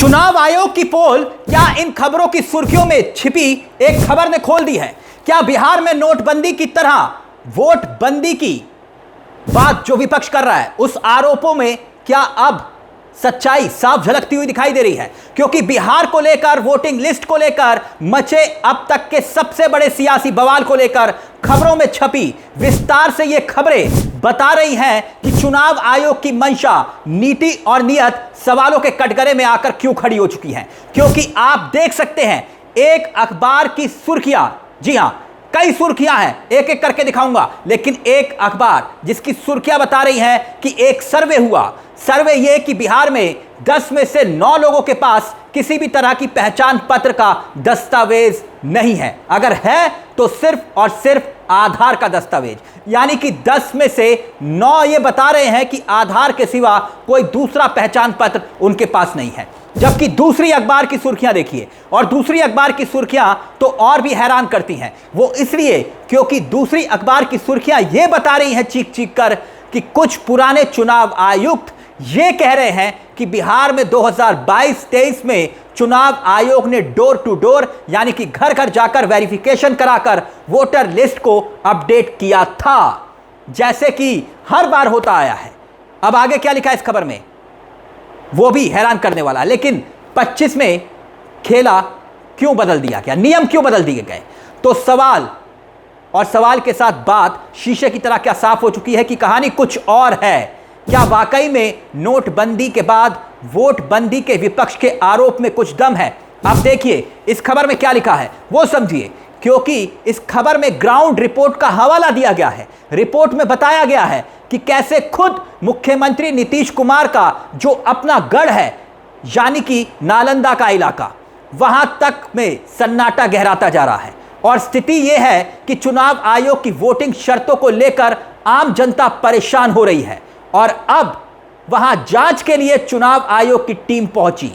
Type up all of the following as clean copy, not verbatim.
चुनाव आयोग की पोल क्या इन खबरों की सुर्खियों में छिपी एक खबर ने खोल दी है? क्या बिहार में नोटबंदी की तरह वोट बंदी की बात जो विपक्ष कर रहा है, उस आरोपों में क्या अब सच्चाई साफ झलकती हुई दिखाई दे रही है? क्योंकि बिहार को लेकर, वोटिंग लिस्ट को लेकर मचे अब तक के सबसे बड़े सियासी बवाल को लेकर खबरों में छपी विस्तार से ये खबरें बता रही हैं कि चुनाव आयोग की मंशा, नीति और नियत सवालों के कटघरे में आकर क्यों खड़ी हो चुकी है। क्योंकि आप देख सकते हैं एक अखबार की सुर्खियां, जी हां कई सुर्खियां हैं, एक एक करके दिखाऊंगा, लेकिन एक अखबार जिसकी सुर्खियां बता रही हैं कि एक सर्वे हुआ। सर्वे यह कि बिहार में 10 में से 9 लोगों के पास किसी भी तरह की पहचान पत्र का दस्तावेज नहीं है। अगर है तो सिर्फ और सिर्फ आधार का दस्तावेज, यानी कि 10 में से 9 ये बता रहे हैं कि आधार के सिवा कोई दूसरा पहचान पत्र उनके पास नहीं है। जबकि दूसरी अखबार की सुर्खियां देखिए, और दूसरी अखबार की सुर्खियां तो और भी हैरान करती हैं। वो इसलिए क्योंकि दूसरी अखबार की सुर्खियां ये बता रही हैं चीख चीख कर कि कुछ पुराने चुनाव आयुक्त ये कह रहे हैं कि बिहार में 2022-23 में चुनाव आयोग ने डोर टू डोर, यानी कि घर घर जाकर वेरिफिकेशन कराकर वोटर लिस्ट को अपडेट किया था, जैसे कि हर बार होता आया है। अब आगे क्या लिखा है इस खबर में, वो भी हैरान करने वाला। लेकिन 25 में खेला क्यों बदल दिया गया, नियम क्यों बदल दिए गए? तो सवाल और सवाल के साथ बात शीशे की तरह क्या साफ हो चुकी है कि कहानी कुछ और है। क्या वाकई में नोटबंदी के बाद वोट बंदी के विपक्ष के आरोप में कुछ दम है? आप देखिए इस खबर में क्या लिखा है वो समझिए, क्योंकि इस खबर में ग्राउंड रिपोर्ट का हवाला दिया गया है। रिपोर्ट में बताया गया है कि कैसे खुद मुख्यमंत्री नीतीश कुमार का जो अपना गढ़ है, यानी कि नालंदा का इलाका, वहां तक में सन्नाटा गहराता जा रहा है। और स्थिति यह है कि चुनाव आयोग की वोटिंग शर्तों को लेकर आम जनता परेशान हो रही है। और अब वहां जांच के लिए चुनाव आयोग की टीम पहुंची।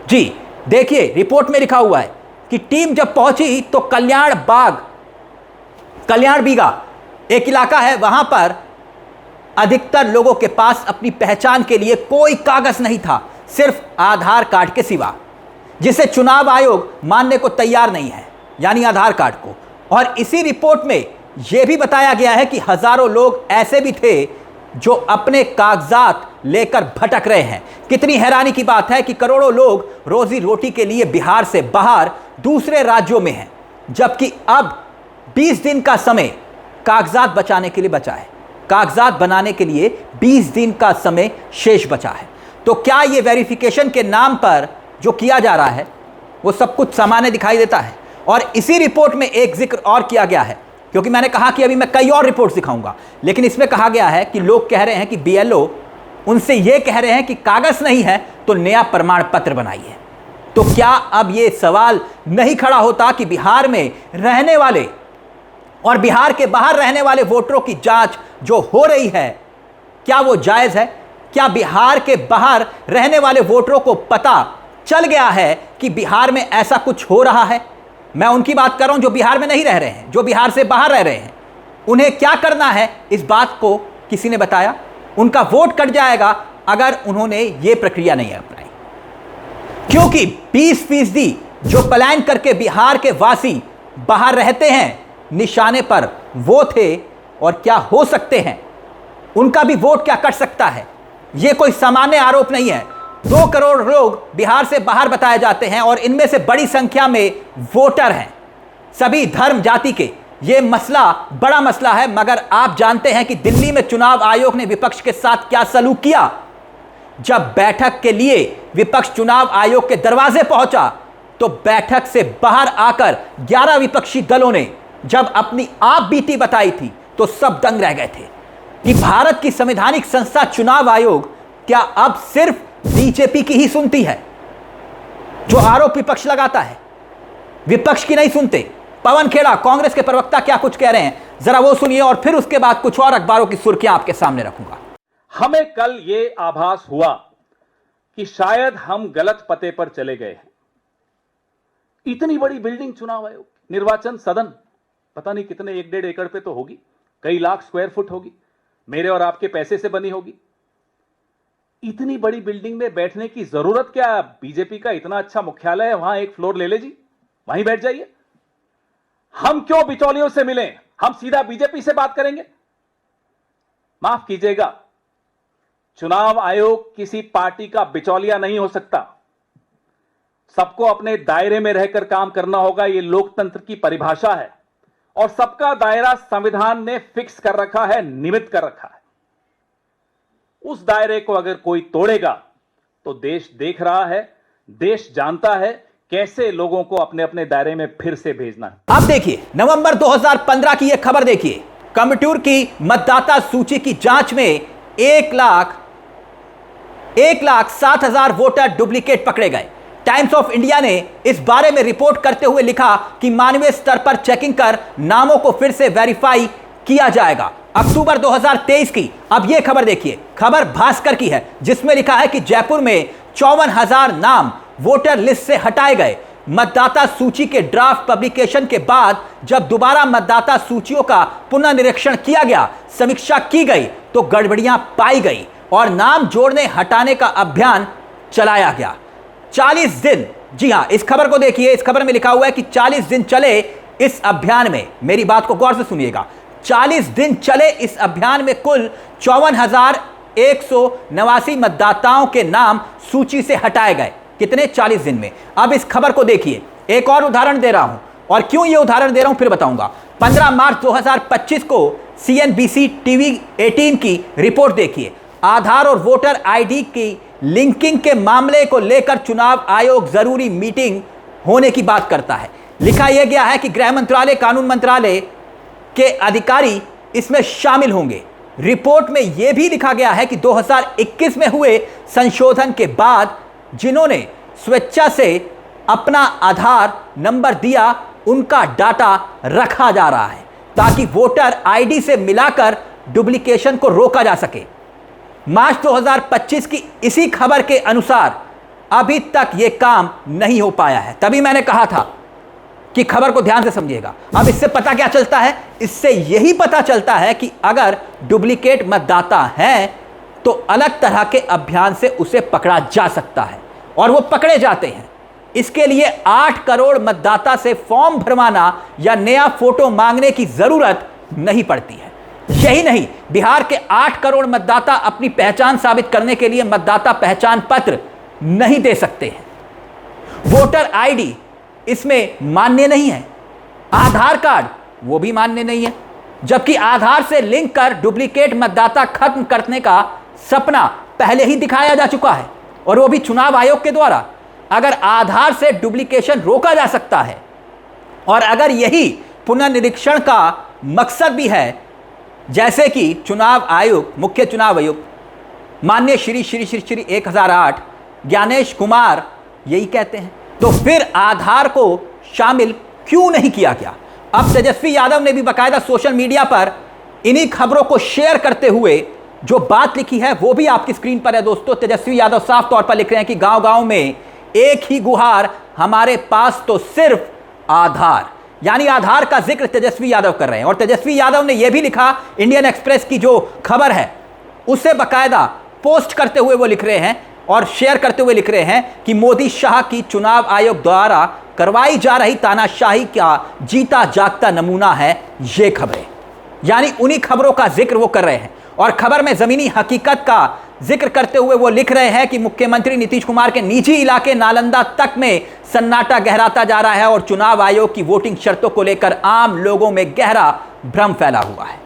जी देखिए रिपोर्ट में लिखा हुआ है कि टीम जब पहुंची तो कल्याण बीघा एक इलाका है, वहां पर अधिकतर लोगों के पास अपनी पहचान के लिए कोई कागज नहीं था, सिर्फ आधार कार्ड के सिवा, जिसे चुनाव आयोग मानने को तैयार नहीं है, यानी आधार कार्ड को। और इसी रिपोर्ट में यह भी बताया गया है कि हजारों लोग ऐसे भी थे जो अपने कागजात लेकर भटक रहे हैं। कितनी हैरानी की बात है कि करोड़ों लोग रोजी रोटी के लिए बिहार से बाहर दूसरे राज्यों में हैं, जबकि अब 20 दिन का समय कागजात बचाने के लिए बचा है। कागजात बनाने के लिए 20 दिन का समय शेष बचा है। तो क्या ये वेरिफिकेशन के नाम पर जो किया जा रहा है वो सब कुछ सामान्य दिखाई देता है? और इसी रिपोर्ट में एक जिक्र और किया गया है, क्योंकि मैंने कहा कि अभी मैं कई और रिपोर्ट्स दिखाऊंगा, लेकिन इसमें कहा गया है कि लोग कह रहे हैं कि बीएलओ उनसे यह कह रहे हैं कि कागज नहीं है तो नया प्रमाण पत्र बनाइए। तो क्या अब यह सवाल नहीं खड़ा होता कि बिहार में रहने वाले और बिहार के बाहर रहने वाले वोटरों की जांच जो हो रही है, क्या वो जायज है? क्या बिहार के बाहर रहने वाले वोटरों को पता चल गया है कि बिहार में ऐसा कुछ हो रहा है? मैं उनकी बात कर रहा हूं जो बिहार में नहीं रह रहे हैं, जो बिहार से बाहर रह रहे हैं। उन्हें क्या करना है इस बात को किसी ने बताया? उनका वोट कट जाएगा अगर उन्होंने यह प्रक्रिया नहीं अपनाई, क्योंकि 20% जो पलायन करके बिहार के वासी बाहर रहते हैं, निशाने पर वो थे और क्या हो सकते हैं, उनका भी वोट क्या कट सकता है? यह कोई सामान्य आरोप नहीं है। 2 करोड़ लोग बिहार से बाहर बताए जाते हैं और इनमें से बड़ी संख्या में वोटर हैं, सभी धर्म जाति के। यह मसला बड़ा मसला है, मगर आप जानते हैं कि दिल्ली में चुनाव आयोग ने विपक्ष के साथ क्या सलूक किया? जब बैठक के लिए विपक्ष चुनाव आयोग के दरवाजे पहुंचा तो बैठक से बाहर आकर 11 विपक्षी दलों ने जब अपनी आप बीती बताई थी तो सब दंग रह गए थे कि भारत की संवैधानिक संस्था चुनाव आयोग क्या अब सिर्फ बीजेपी की ही सुनती है? जो आरोप विपक्ष लगाता है विपक्ष की नहीं सुनते। पवन खेड़ा कांग्रेस के प्रवक्ता क्या कुछ कह रहे हैं, जरा वो सुनिए, और फिर उसके बाद कुछ और अखबारों की सुर्खियां आपके सामने रखूंगा। हमें कल ये आभास हुआ कि शायद हम गलत पते पर चले गए हैं। इतनी बड़ी बिल्डिंग चुनाव आयोग, निर्वाचन सदन, पता नहीं कितने 1-1.5 एकड़ पे तो होगी, कई लाख स्क्वायर फुट होगी, मेरे और आपके पैसे से बनी होगी। इतनी बड़ी बिल्डिंग में बैठने की जरूरत क्या? बीजेपी का इतना अच्छा मुख्यालय है, वहां एक फ्लोर ले ले जी, वहीं बैठ जाइए। हम क्यों बिचौलियों से मिलें? हम सीधा बीजेपी से बात करेंगे। माफ कीजिएगा, चुनाव आयोग किसी पार्टी का बिचौलिया नहीं हो सकता। सबको अपने दायरे में रहकर काम करना होगा, यह लोकतंत्र की परिभाषा है। और सबका दायरा संविधान ने फिक्स कर रखा है, नियमित कर रखा है। उस दायरे को अगर कोई तोड़ेगा तो देश देख रहा है, देश जानता है कैसे लोगों को अपने अपने दायरे में फिर से भेजना है। अब देखिए, नवंबर 2015 की यह खबर देखिए। कम्यूटर की मतदाता सूची की जांच में 1,07,000 वोटर डुप्लीकेट पकड़े गए। टाइम्स ऑफ इंडिया ने इस बारे में रिपोर्ट करते हुए लिखा कि मानवीय स्तर पर चेकिंग कर नामों को फिर से वेरीफाई किया जाएगा। अक्टूबर 2023 की अब यह खबर देखिए, खबर भास्कर की है, जिसमें लिखा है कि जयपुर में 54,000 नाम वोटर लिस्ट से हटाए गए। मतदाता सूची के ड्राफ्ट पब्लिकेशन के बाद जब दोबारा मतदाता सूचियों का पुनर्निरीक्षण किया गया, समीक्षा की गई तो गड़बड़ियां पाई गई और नाम जोड़ने हटाने का अभियान चलाया गया। 40 दिन, जी हां, इस खबर को देखिए। इस खबर में लिखा हुआ है कि 40 दिन चले इस अभियान में, मेरी बात को गौर से सुनिएगा, 40 दिन चले इस अभियान में कुल 54,189 मतदाताओं के नाम सूची से हटाए गए। कितने? 40 दिन में। अब इस खबर को देखिए, एक और उदाहरण दे रहा हूं, और क्यों यह उदाहरण दे रहा हूं फिर बताऊंगा। 15 मार्च 2025 को CNBC TV 18 की रिपोर्ट देखिए। आधार और वोटर आईडी की लिंकिंग के मामले को लेकर चुनाव आयोग जरूरी मीटिंग होने की बात करता है। लिखा यह गया है कि गृह मंत्रालय, कानून मंत्रालय के अधिकारी इसमें शामिल होंगे। रिपोर्ट में यह भी लिखा गया है कि 2021 में हुए संशोधन के बाद जिन्होंने स्वेच्छा से अपना आधार नंबर दिया, उनका डाटा रखा जा रहा है ताकि वोटर आईडी से मिलाकर डुप्लीकेशन को रोका जा सके। मार्च 2025 की इसी खबर के अनुसार अभी तक यह काम नहीं हो पाया है। तभी मैंने कहा था कि खबर को ध्यान से समझिएगा। अब इससे पता क्या चलता है? इससे यही पता चलता है कि अगर डुप्लीकेट मतदाता हैं तो अलग तरह के अभियान से उसे पकड़ा जा सकता है, और वो पकड़े जाते हैं। इसके लिए 8 करोड़ मतदाता से फॉर्म भरवाना या नया फोटो मांगने की जरूरत नहीं पड़ती है। यही नहीं, बिहार के 8 करोड़ मतदाता अपनी पहचान साबित करने के लिए मतदाता पहचान पत्र नहीं दे सकते हैं। वोटर आईडी इसमें मान्य नहीं है। आधार कार्ड वो भी मान्य नहीं है, जबकि आधार से लिंक कर डुप्लीकेट मतदाता खत्म करने का सपना पहले ही दिखाया जा चुका है, और वो भी चुनाव आयोग के द्वारा। अगर आधार से डुप्लीकेशन रोका जा सकता है, और अगर यही पुनर्निरीक्षण का मकसद भी है, जैसे कि चुनाव आयोग, मुख्य चुनाव आयुक्त माननीय श्री 1008 ज्ञानेश कुमार यही कहते हैं, तो फिर आधार को शामिल क्यों नहीं किया गया? अब तेजस्वी यादव ने भी बाकायदा सोशल मीडिया पर इन्हीं खबरों को शेयर करते हुए जो बात लिखी है वो भी आपकी स्क्रीन पर है दोस्तों। तेजस्वी यादव साफ तौर पर लिख रहे हैं कि गांव-गांव में एक ही गुहार, हमारे पास तो सिर्फ आधार, यानी आधार का जिक्र तेजस्वी यादव कर रहे हैं। और तेजस्वी यादव ने यह भी लिखा, इंडियन एक्सप्रेस की जो खबर है उसे बाकायदा पोस्ट करते हुए वो लिख रहे हैं और शेयर करते हुए लिख रहे हैं कि मोदी शाह की चुनाव आयोग द्वारा करवाई जा रही तानाशाही का जीता जागता नमूना है ये खबरें। यानी उन्हीं खबरों का जिक्र वो कर रहे हैं, और खबर में जमीनी हकीकत का जिक्र करते हुए वो लिख रहे हैं कि मुख्यमंत्री नीतीश कुमार के निजी इलाके नालंदा तक में सन्नाटा गहराता जा रहा है, और चुनाव आयोग की वोटिंग शर्तों को लेकर आम लोगों में गहरा भ्रम फैला हुआ है।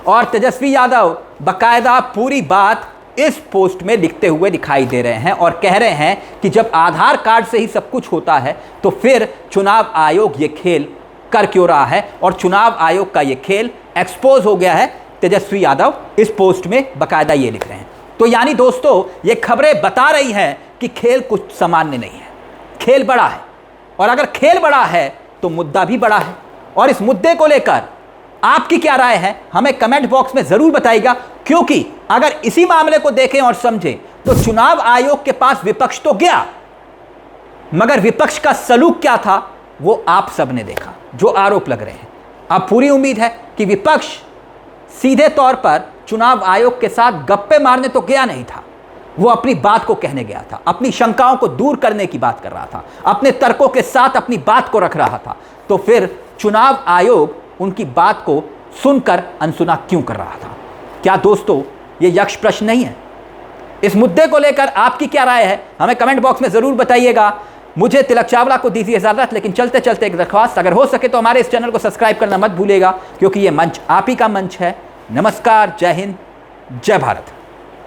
और तेजस्वी यादव बाकायदा पूरी बात इस पोस्ट में लिखते हुए दिखाई दे रहे हैं और कह रहे हैं कि जब आधार कार्ड से ही सब कुछ होता है तो फिर चुनाव आयोग ये खेल कर क्यों रहा है, और चुनाव आयोग का ये खेल एक्सपोज हो गया है। तेजस्वी यादव इस पोस्ट में बाकायदा ये लिख रहे हैं। तो यानी दोस्तों, ये खबरें बता रही हैं कि खेल कुछ सामान्य नहीं है, खेल बड़ा है, और अगर खेल बड़ा है तो मुद्दा भी बड़ा है। और इस मुद्दे को लेकर आपकी क्या राय है हमें कमेंट बॉक्स में जरूर बताइएगा, क्योंकि अगर इसी मामले को देखें और समझें तो चुनाव आयोग के पास विपक्ष तो गया, मगर विपक्ष का सलूक क्या था वो आप सबने देखा, जो आरोप लग रहे हैं। अब पूरी उम्मीद है कि विपक्ष सीधे तौर पर चुनाव आयोग के साथ गप्पे मारने तो गया नहीं था, वो अपनी बात को कहने गया था, अपनी शंकाओं को दूर करने की बात कर रहा था, अपने तर्कों के साथ अपनी बात को रख रहा था, तो फिर चुनाव आयोग उनकी बात को सुनकर अनसुना क्यों कर रहा था? क्या दोस्तों ये यक्ष प्रश्न नहीं है? इस मुद्दे को लेकर आपकी क्या राय है, हमें कमेंट बॉक्स में जरूर बताइएगा। मुझे तिलक चावला को दीजिए इजाजत, लेकिन चलते चलते एक दरख्वास्त, अगर हो सके तो हमारे इस चैनल को सब्सक्राइब करना मत भूलिएगा, क्योंकि ये मंच आप ही का मंच है। नमस्कार, जय हिंद, जय भारत।